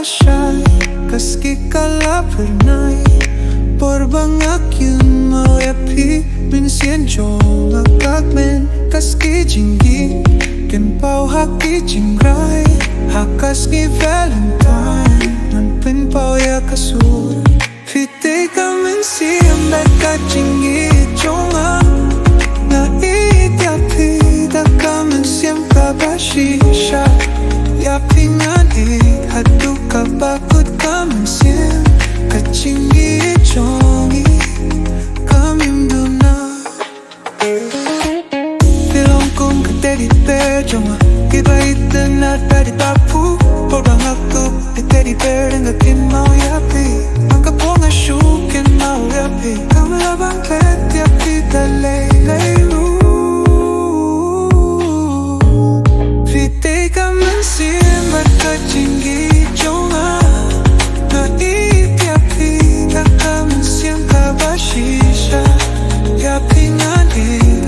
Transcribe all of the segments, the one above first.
lashai kaski kala pernai por bangak yun mau ya pi min sien jonga kakmen kaski jingi pynpaw haki jingrwai hakaski Valentine nan pynpaw ya kasur fite kamen siem beka Jingieit Jonga na ya pi da kamen siem kaba shisha ya pingan hadu kaba kut kamen siem ka Jingieit Jongi kamim duna Bilongkum ka Teddy Baieid Jonga Baieid na paidbah por bangak Teddy Baieid nga kinmau ya pi angka ponga shukin mau ya pi kamla bang klet ya pi dalay layru fite kamen siem baka Jingieit Jonga na ya pi da kamen siem kaba shisha ya pingan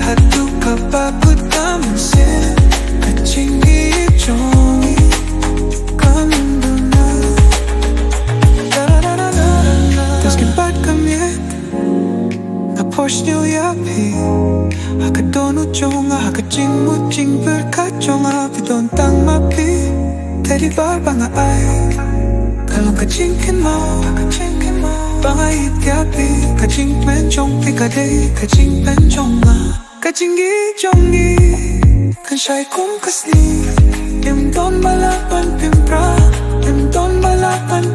hadu kaba kut kamen siem ka Jingieit Jongi kamim duna das gebat kamiet na poshniu ya pi hakadonu Jonga hakajingmu jingber Jonga pidon tang mapi Teddy banga ai kalong ka jingkin mau Baieid ya pi ka jingpen jong pi ka day ka jingpen jonga ka Jingieit Jongi kan shai khasni im don malapan pynphriang im don malapan